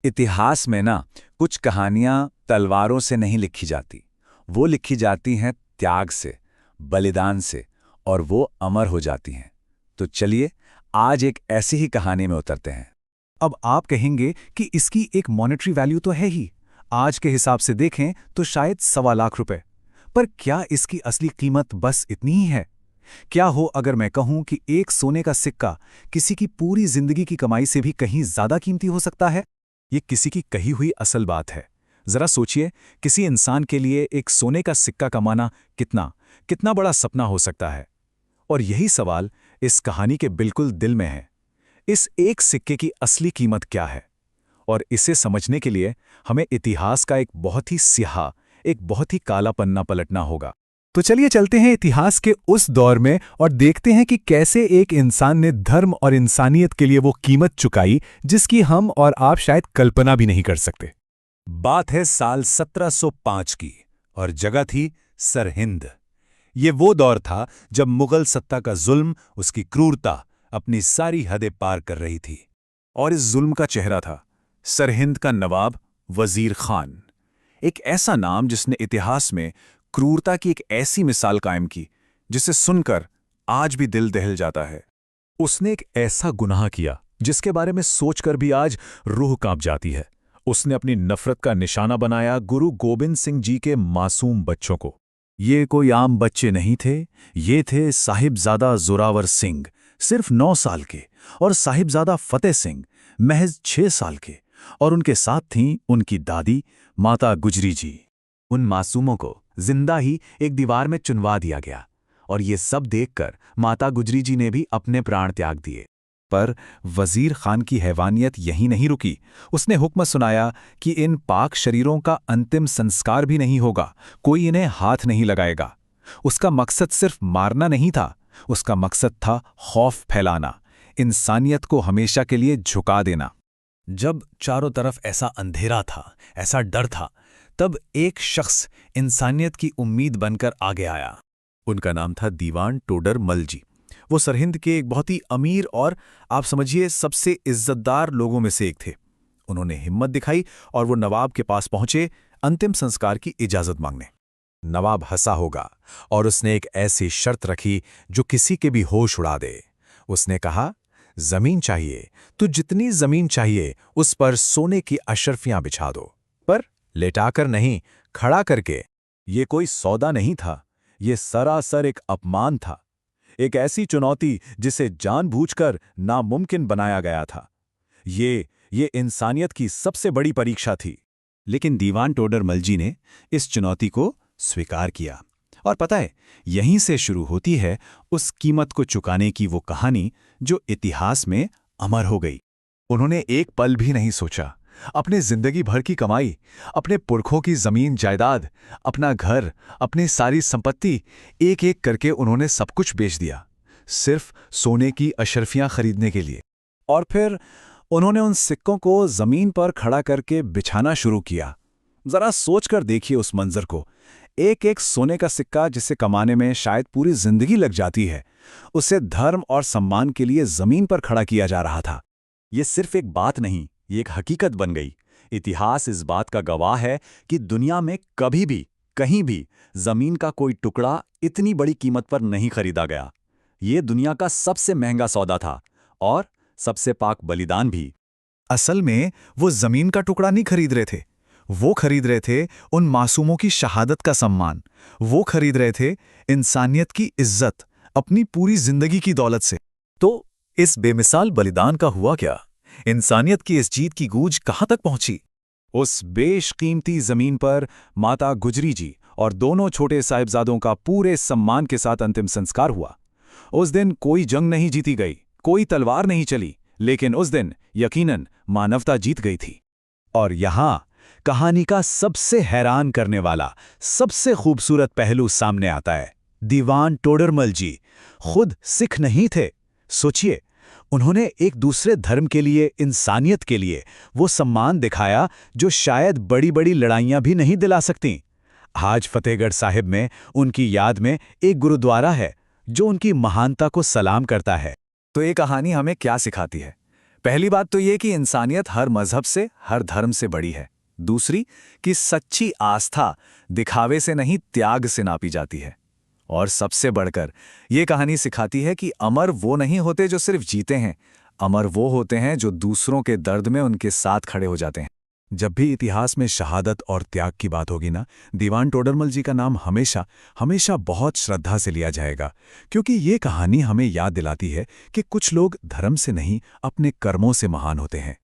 इतिहास में ना कुछ कहानियां तलवारों से नहीं लिखी जाती। वो लिखी जाती हैं त्याग से, बलिदान से, और वो अमर हो जाती हैं। तो चलिए आज एक ऐसी ही कहानी में उतरते हैं। अब आप कहेंगे कि इसकी एक मॉनेटरी वैल्यू तो है ही। आज के हिसाब से देखें तो शायद ₹1.25 लाख। पर क्या इसकी असली कीमत बस इतनी ही है? क्या हो अगर मैं कहूं कि एक सोने का सिक्का किसी की पूरी जिंदगी की कमाई से भी कहीं ज्यादा कीमती हो सकता है? ये किसी की कही हुई असल बात है। जरा सोचिए, किसी इंसान के लिए एक सोने का सिक्का कमाना कितना कितना बड़ा सपना हो सकता है। और यही सवाल इस कहानी के बिल्कुल दिल में है। इस एक सिक्के की असली कीमत क्या है? और इसे समझने के लिए हमें इतिहास का एक बहुत ही स्याह, एक बहुत ही काला पन्ना पलटना होगा। तो चलिए चलते हैं इतिहास के उस दौर में और देखते हैं कि कैसे एक इंसान ने धर्म और इंसानियत के लिए वो कीमत चुकाई जिसकी हम और आप शायद कल्पना भी नहीं कर सकते। बात है साल 1705 की, और जगह थी सरहिंद। ये वो दौर था जब मुगल सत्ता का जुल्म, उसकी क्रूरता अपनी सारी हदें पार कर रही थी। और इस जुल्म का चेहरा था सरहिंद का नवाब वजीर खान। एक ऐसा नाम जिसने इतिहास में क्रूरता की एक ऐसी मिसाल कायम की जिसे सुनकर आज भी दिल दहल जाता है। उसने एक ऐसा गुनाह किया जिसके बारे में सोचकर भी आज रूह कांप जाती है। उसने अपनी नफरत का निशाना बनाया गुरु गोबिंद सिंह जी के मासूम बच्चों को। ये कोई आम बच्चे नहीं थे, ये थे साहिबजादा जोरावर सिंह, सिर्फ 9 साल के, और साहिबजादा फतेह सिंह महज 6 साल के, और उनके साथ थीं उनकी दादी माता गुजरी जी। उन मासूमों को जिंदा ही एक दीवार में चुनवा दिया गया, और ये सब देखकर माता गुजरी जी ने भी अपने प्राण त्याग दिए। पर वजीर खान की हैवानियत यहीं नहीं रुकी। उसने हुक्म सुनाया कि इन पाक शरीरों का अंतिम संस्कार भी नहीं होगा, कोई इन्हें हाथ नहीं लगाएगा। उसका मकसद सिर्फ मारना नहीं था, उसका मकसद था खौफ फैलाना, इंसानियत को हमेशा के लिए झुका देना। जब चारों तरफ ऐसा अंधेरा था, ऐसा डर था, तब एक शख्स इंसानियत की उम्मीद बनकर आगे आया। उनका नाम था दीवान टोडर मल जी। वो सरहिंद के एक बहुत ही अमीर और आप समझिए सबसे इज्जतदार लोगों में से एक थे। उन्होंने हिम्मत दिखाई और वो नवाब के पास पहुंचे अंतिम संस्कार की इजाजत मांगने। नवाब हंसा होगा और उसने एक ऐसी शर्त रखी जो किसी के भी होश उड़ा दे। उसने कहा, जमीन चाहिए तो जितनी जमीन चाहिए उस पर सोने की अशर्फियां बिछा दो, पर लेटाकर नहीं, खड़ा करके। ये कोई सौदा नहीं था, ये सरासर एक अपमान था, एक ऐसी चुनौती जिसे जानबूझकर नामुमकिन बनाया गया था। ये इंसानियत की सबसे बड़ी परीक्षा थी। लेकिन दीवान टोडर मलजी ने इस चुनौती को स्वीकार किया। और पता है, यहीं से शुरू होती है उस कीमत को चुकाने की वो कहानी जो इतिहास में अमर हो गई। उन्होंने एक पल भी नहीं सोचा। अपने जिंदगी भर की कमाई, अपने पुरखों की जमीन जायदाद, अपना घर, अपनी सारी संपत्ति, एक एक करके उन्होंने सब कुछ बेच दिया, सिर्फ सोने की अशर्फियां खरीदने के लिए। और फिर उन्होंने उन सिक्कों को जमीन पर खड़ा करके बिछाना शुरू किया। जरा सोचकर देखिए उस मंजर को। एक एक सोने का सिक्का जिसे कमाने में शायद पूरी जिंदगी लग जाती है, उसे धर्म और सम्मान के लिए जमीन पर खड़ा किया जा रहा था। ये सिर्फ एक बात नहीं, ये एक हकीकत बन गई। इतिहास इस बात का गवाह है कि दुनिया में कभी भी, कहीं भी जमीन का कोई टुकड़ा इतनी बड़ी कीमत पर नहीं खरीदा गया। ये दुनिया का सबसे महंगा सौदा था, और सबसे पाक बलिदान भी। असल में वो जमीन का टुकड़ा नहीं खरीद रहे थे, वो खरीद रहे थे उन मासूमों की शहादत का सम्मान। वो खरीद रहे थे इंसानियत की इज्जत, अपनी पूरी जिंदगी की दौलत से। तो इस बेमिसाल बलिदान का हुआ क्या? इंसानियत की इस जीत की गूंज कहां तक पहुंची? उस बेशकीमती जमीन पर माता गुजरी जी और दोनों छोटे साहिबजादों का पूरे सम्मान के साथ अंतिम संस्कार हुआ। उस दिन कोई जंग नहीं जीती गई, कोई तलवार नहीं चली, लेकिन उस दिन यकीनन मानवता जीत गई थी। और यहां कहानी का सबसे हैरान करने वाला, सबसे खूबसूरत पहलू सामने आता है। दीवान टोडरमल जी खुद सिख नहीं थे। सोचिए, उन्होंने एक दूसरे धर्म के लिए, इंसानियत के लिए वो सम्मान दिखाया जो शायद बड़ी बड़ी लड़ाइयां भी नहीं दिला सकती। आज फतेहगढ़ साहिब में उनकी याद में एक गुरुद्वारा है जो उनकी महानता को सलाम करता है। तो ये कहानी हमें क्या सिखाती है? पहली बात तो ये कि इंसानियत हर मजहब से, हर धर्म से बड़ी है। दूसरी कि सच्ची आस्था दिखावे से नहीं, त्याग से नापी जाती है। और सबसे बढ़कर ये कहानी सिखाती है कि अमर वो नहीं होते जो सिर्फ जीते हैं, अमर वो होते हैं जो दूसरों के दर्द में उनके साथ खड़े हो जाते हैं। जब भी इतिहास में शहादत और त्याग की बात होगी ना, दीवान टोडरमल जी का नाम हमेशा हमेशा बहुत श्रद्धा से लिया जाएगा, क्योंकि ये कहानी हमें याद दिलाती है कि कुछ लोग धर्म से नहीं, अपने कर्मों से महान होते हैं।